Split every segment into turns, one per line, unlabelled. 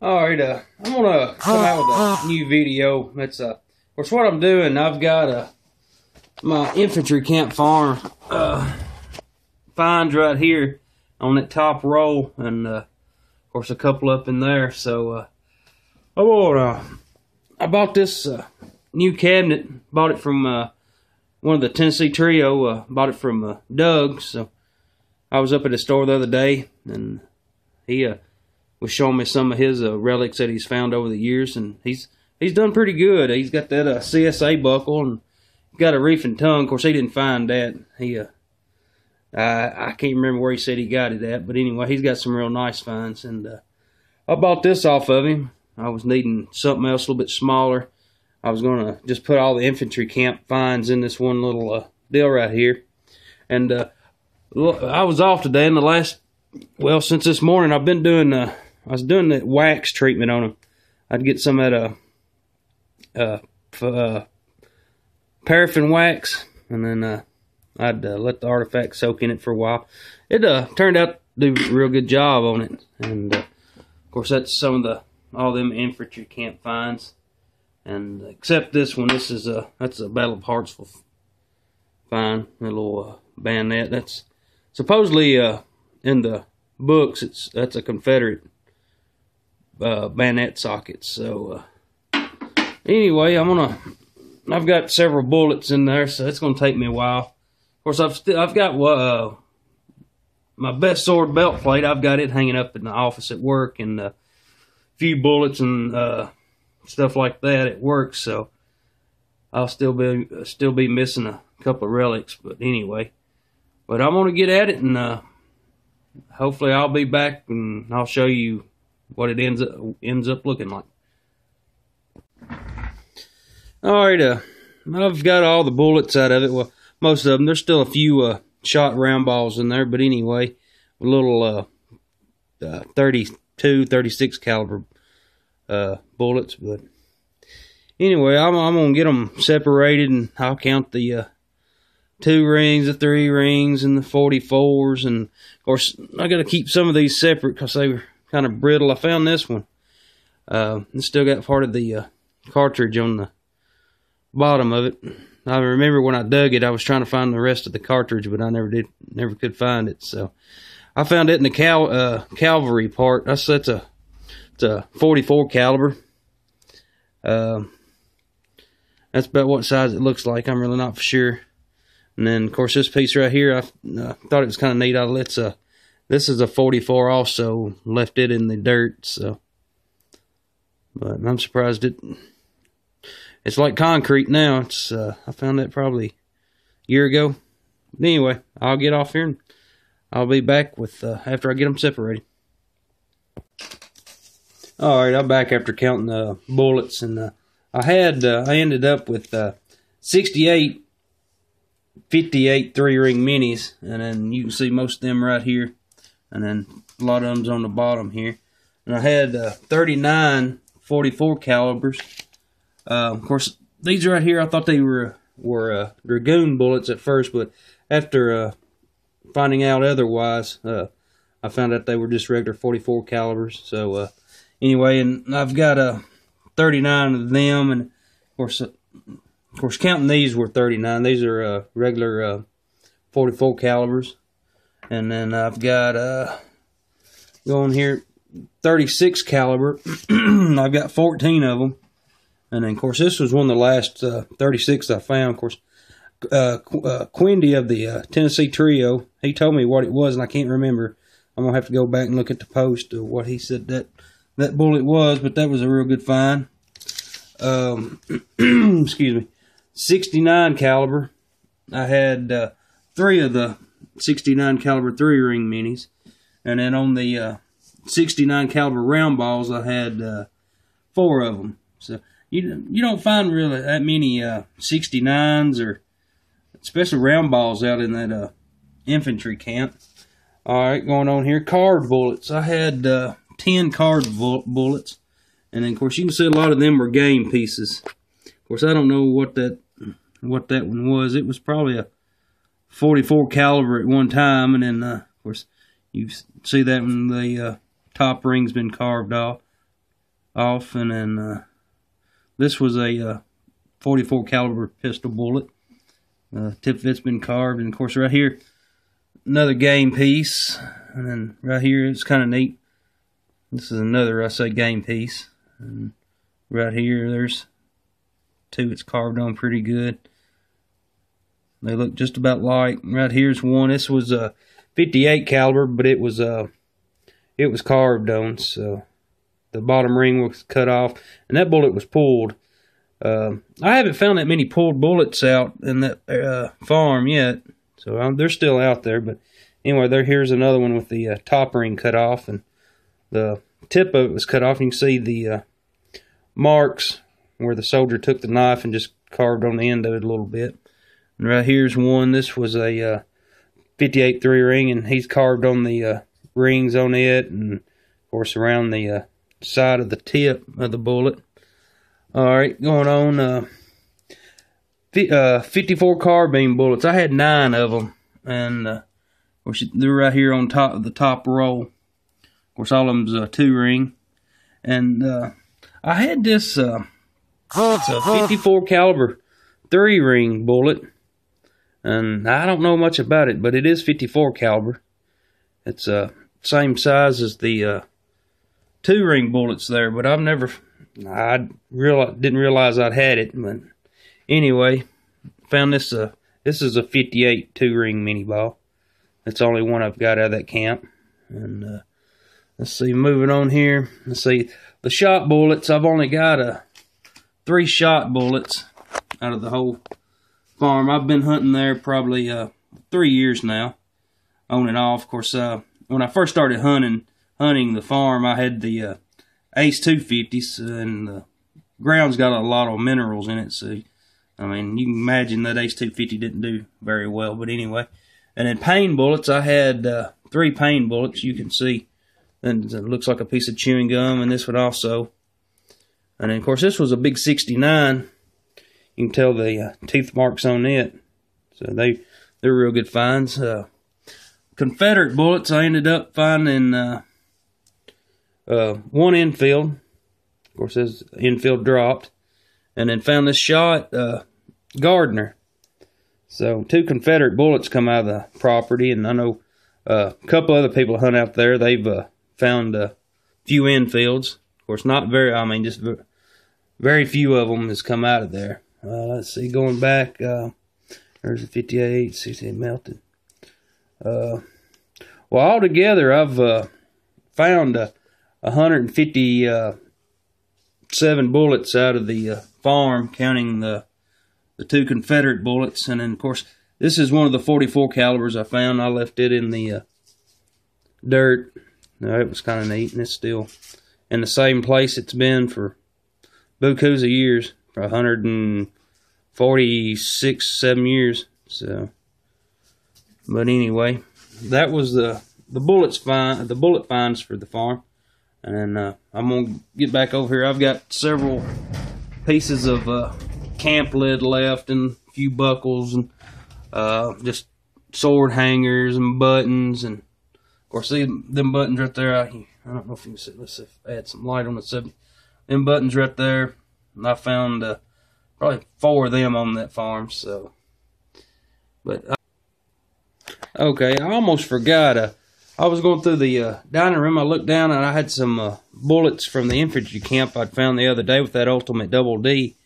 Alright, I'm gonna come out with a new video. That's of course what I'm doing. I've got my infantry camp farm finds right here on that top row, and of course a couple up in there. So I bought this new cabinet. Bought it from one of the Tennessee Trio. Bought it from Doug. So I was up at the store the other day, and he was showing me some of his relics that he's found over the years, and he's done pretty good. He's got that CSA buckle and got a reefing tongue. Of course, he didn't find that. I can't remember where he said he got it at, but anyway, he's got some real nice finds, and I bought this off of him. I was needing something else a little bit smaller. I was going to just put all the infantry camp finds in this one little deal right here, and I was off today. In the last, well, since this morning, I've been doing I was doing the wax treatment on them. I'd get some of that paraffin wax, and then I'd let the artifact soak in it for a while. It turned out to do a real good job on it, and of course that's some of all them infantry camp finds. And except this one, this is that's a Battle of Hartsville find, a little bayonet. That's supposedly in the books. That's a Confederate bayonet socket. So anyway, I've got several bullets in there, so it's gonna take me a while. Of course, I've got my best sword belt plate. I've got it hanging up in the office at work, and a few bullets and stuff like that at work. So I'll still be missing a couple of relics, but anyway. But I'm gonna get at it, and hopefully I'll be back and I'll show you what it ends up looking like. Alright, I've got all the bullets out of it. Well, most of them. There's still a few shot round balls in there, but anyway, a little 32, 36 caliber bullets. But anyway, I'm gonna get them separated, and I'll count the 2 rings, the 3 rings, and the 44s. And of course, I got to keep some of these separate because they were kind of brittle. I found this one. It's still got part of the cartridge on the bottom of it. I remember when I dug it, I was trying to find the rest of the cartridge, but I never could find it. So I found it in the cavalry part. It's a 44 caliber. That's about what size it looks like. I'm really not for sure. And then, of course, this piece right here, I thought it was kind of neat. This is a 44 also. Left it in the dirt, so. But I'm surprised it's like concrete now. I found that probably a year ago. But anyway, I'll get off here, and I'll be back with after I get them separated. Alright, I'm back after counting the bullets, and I ended up with 68 58 3-ring minis, and then you can see most of them right here, and then a lot of them's on the bottom here. And I had 39 44 calibers. Of course, these right here, I thought they were Dragoon bullets at first, but after finding out otherwise, I found out they were just regular 44 calibers. So anyway, and I've got 39 of them, and of course, counting these were 39. These are regular 44 calibers. And then I've got, going here, 36 caliber. I've got 14 of them. And then, of course, this was one of the last 36 I found. Of course, Quindy of the Tennessee Trio, he told me what it was, and I can't remember. I'm going to have to go back and look at the post of what he said that bullet was, but that was a real good find. Excuse me. 69 caliber. I had 3 of the 69 caliber 3-ring minis, and then on the 69 caliber round balls, I had 4 of them. So you don't find really that many 69s or especially round balls out in that infantry camp. All right, going on here, card bullets. I had 10 card bullets, and then of course you can see a lot of them were game pieces. Of course, I don't know what that one was. It was probably a 44 caliber at one time, and then of course you see that when the top ring's been carved off. off, and then this was a 44 caliber pistol bullet. Tip of it's been carved, and of course right here another game piece, and then right here it's kind of neat. This is another, I say, game piece, and right here there's two it's carved on pretty good. They look just about like. Right here's one. This was a 58 caliber, but it was carved on, so the bottom ring was cut off, and that bullet was pulled. I haven't found that many pulled bullets out in that farm yet, so they're still out there. But anyway, here's another one with the top ring cut off, and the tip of it was cut off. And you can see the marks where the soldier took the knife and just carved on the end of it a little bit. And right here's one. This was a 58 3-ring, and he's carved on the rings on it, and of course around the side of the tip of the bullet. Alright, going on, 54 carbine bullets. I had 9 of them, and of course they're right here on top of the top row. Of course, all of them's 2-ring, and I had this. It's a 54 caliber 3-ring bullet, and I don't know much about it, but it is 54 caliber. It's same size as the 2-ring bullets there, but I didn't realize I'd had it. But anyway, found this. This is a 58 2-ring mini ball. That's the only one I've got out of that camp. And let's see, moving on here. Let's see, the shot bullets. I've only got 3 shot bullets out of the whole farm. I've been hunting there probably 3 years now, on and off. Of course, when I first started hunting the farm, I had the Ace 250s, and the ground's got a lot of minerals in it, so I mean, you can imagine that Ace 250 didn't do very well. But anyway, and then pain bullets, I had 3 pain bullets. You can see, and it looks like a piece of chewing gum, and this one also. And then of course this was a big 69. You can tell the teeth marks on it, so they're real good finds. Confederate bullets, I ended up finding one infield. Of course, this infield dropped, and then found this shot Gardner. So 2 Confederate bullets come out of the property, and I know a couple other people hunt out there. They've found a few infields. Of course, not very. I mean, just very few of them has come out of there. Let's see, going back, there's a 58, 68 melted. Well, altogether, I've found 157 bullets out of the farm, counting the 2 Confederate bullets. And then, of course, this is one of the 44 calibers I found. I left it in the dirt. It was kind of neat, and it's still in the same place it's been for bukus of years, for 146, 7 years. So, but anyway, that was the bullet finds for the farm. And then I'm gonna get back over here. I've got several pieces of camp lead left, and a few buckles, and just sword hangers and buttons. And of course, see them buttons right there. I don't know if you can see. Let's see if I add some light on the subject. Them buttons right there. And I found probably 4 of them on that farm. So, but okay, I almost forgot. I was going through the dining room. I looked down, and I had some bullets from the infantry camp I'd found the other day with that Ultimate Double D.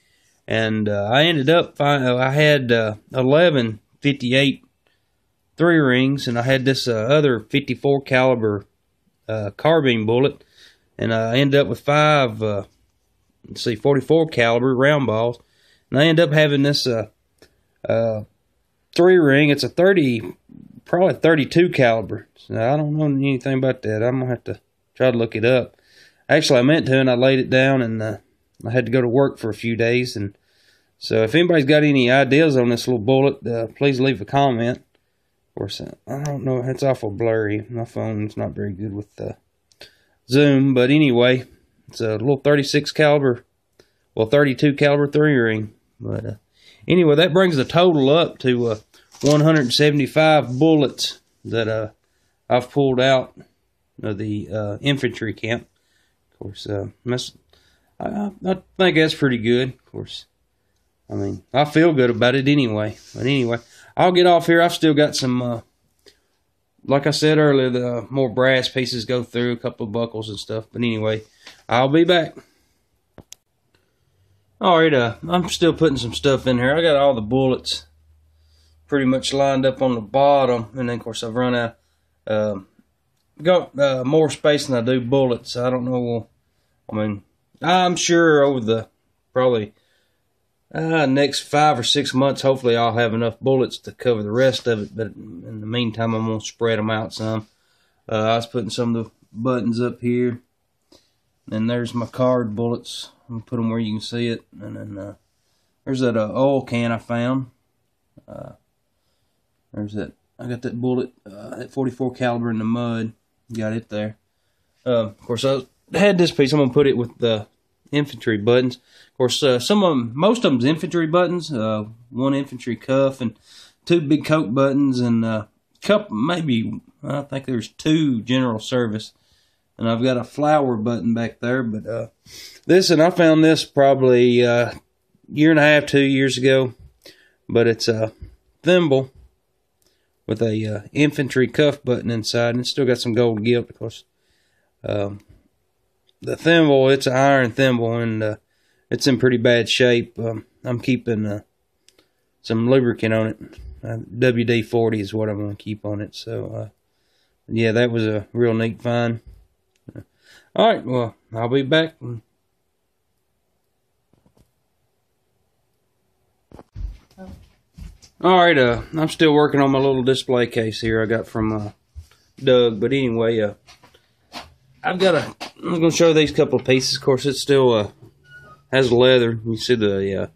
And I ended up I had 11 58 3-rings, and I had this other 54 caliber carbine bullet, and I ended up with 5 let's see, 44 caliber round balls. And I ended up having this 3-ring. It's a probably 32 caliber. So I don't know anything about that. I'm gonna have to try to look it up. Actually, I meant to, and I laid it down, and I had to go to work for a few days. And so, if anybody's got any ideas on this little bullet, please leave a comment. Of course, I don't know. It's awful blurry. My phone's not very good with zoom. But anyway, it's a little 36 caliber, well, 32 caliber 3-ring. But anyway, that brings the total up to 175 bullets that I've pulled out of the infantry camp. Of course, I think that's pretty good. Of course, I mean, I feel good about it anyway. But anyway, I'll get off here. I've still got some, like I said earlier, the more brass pieces go through, a couple of buckles and stuff. But anyway, I'll be back. Alright, I'm still putting some stuff in here. I got all the bullets pretty much lined up on the bottom. And then, of course, I've run out. Got more space than I do bullets. I don't know. I mean, I'm sure over the probably next 5 or 6 months, hopefully I'll have enough bullets to cover the rest of it. But in the meantime, I'm going to spread them out some. I was putting some of the buttons up here. And there's my card bullets. I'm going to put them where you can see it. And then there's that oil can I found. There's that. I got that bullet, that 44 caliber in the mud. Got it there. Of course, I had this piece. I'm going to put it with the infantry buttons. Of course, some of them, most of them's infantry buttons. One infantry cuff and 2 big coat buttons and couple, maybe, I think there's 2 general service. And I've got a flower button back there. But this, and I found this probably a year and a half, 2 years ago. But it's a thimble with a infantry cuff button inside. And it's still got some gold gilt, of course. The thimble, it's an iron thimble, and it's in pretty bad shape. I'm keeping some lubricant on it. WD-40 is what I'm going to keep on it. So, yeah, that was a real neat find. Alright, well, I'll be back. Alright, I'm still working on my little display case here I got from Doug. But anyway, I'm going to show these couple of pieces. Of course, it still has leather. You see the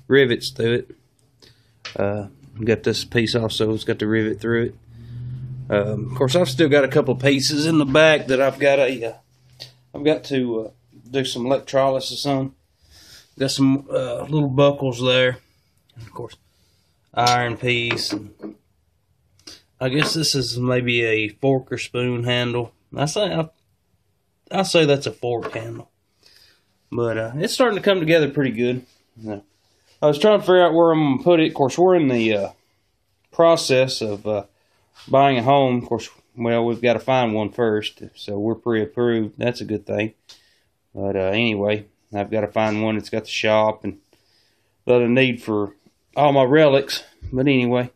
rivets through it. Got this piece also. It's got the rivet through it. Of course, I've still got a couple of pieces in the back that I've got to do some electrolysis on. Got some little buckles there. And of course, iron piece. And I guess this is maybe a fork or spoon handle. I say that's a fork handle. But it's starting to come together pretty good. I was trying to figure out where I'm going to put it. Of course, we're in the process of buying a home. Of course, well, we've got to find one first. So we're pre-approved. That's a good thing. But anyway, I've got to find one that's got the shop and that I need for all my relics. But anyway,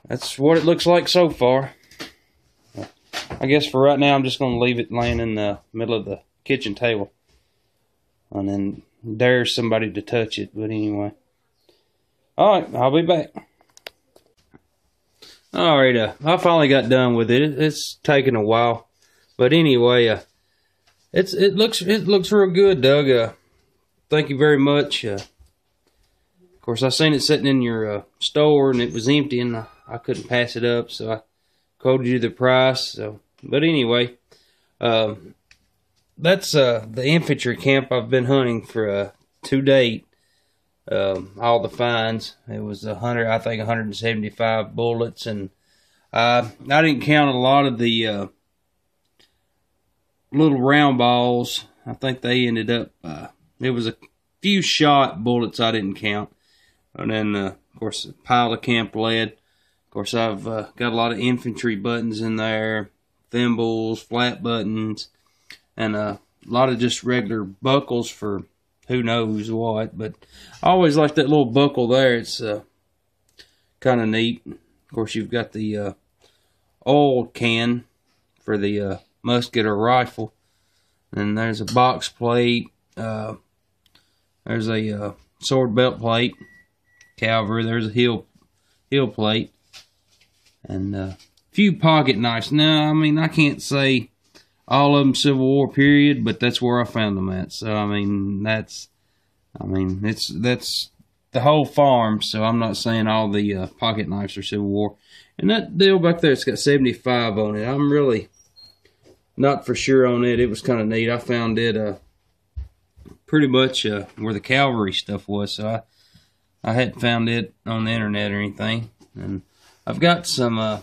that's what it looks like so far. I guess for right now, I'm just going to leave it laying in the middle of the kitchen table. And then dare somebody to touch it. But anyway. Alright, I'll be back. Alright, I finally got done with it. It's taken a while. But anyway, it looks real good, Doug. Thank you very much. Of course, I seen it sitting in your store and it was empty and I couldn't pass it up, so I quoted you the price. So, but anyway, that's the infantry camp I've been hunting for to date. All the finds. It was I think 175 bullets, and I didn't count a lot of the little round balls. I think they ended up. It was a few shot bullets I didn't count, and then of course a pile of camp lead. Of course, I've got a lot of infantry buttons in there, thimbles, flat buttons, and a lot of just regular buckles for who knows what. But I always like that little buckle there. It's kind of neat. Of course, you've got the oil can for the musket or rifle. And there's a box plate. There's a sword belt plate. Cavalry. There's a heel plate. And a few pocket knives. Now, I mean, I can't say all of them Civil War period, but that's where I found them at. So, I mean, that's the whole farm. So, I'm not saying all the pocket knives are Civil War. And that deal back there, it's got 75 on it. I'm really not for sure on it. It was kind of neat. I found it pretty much where the cavalry stuff was. So, I hadn't found it on the internet or anything. And I've got some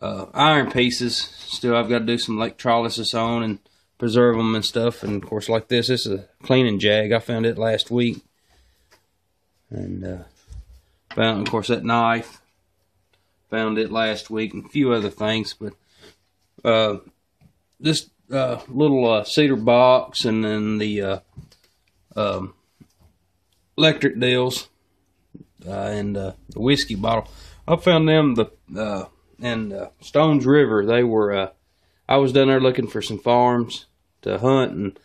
iron pieces still I've got to do some electrolysis on and preserve them and stuff. And of course, like this is a cleaning jag. I found it last week, and found, of course, that knife. Found it last week, and a few other things. But this little cedar box, and then the electric deals, and the whiskey bottle. I found them in Stones River. They were. I was down there looking for some farms to hunt, and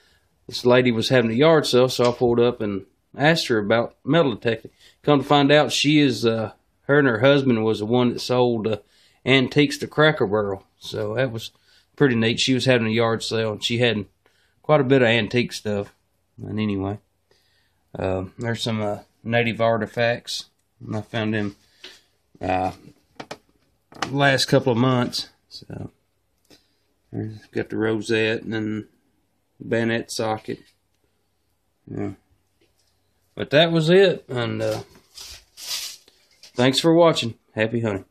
this lady was having a yard sale, so I pulled up and asked her about metal detecting. Come to find out, she is her and her husband was the one that sold antiques to Cracker Barrel. So that was pretty neat. She was having a yard sale, and she had quite a bit of antique stuff. And anyway, there's some native artifacts, and I found them last couple of months. So got the rosette and then bayonet socket. Yeah. But that was it, and thanks for watching. Happy hunting.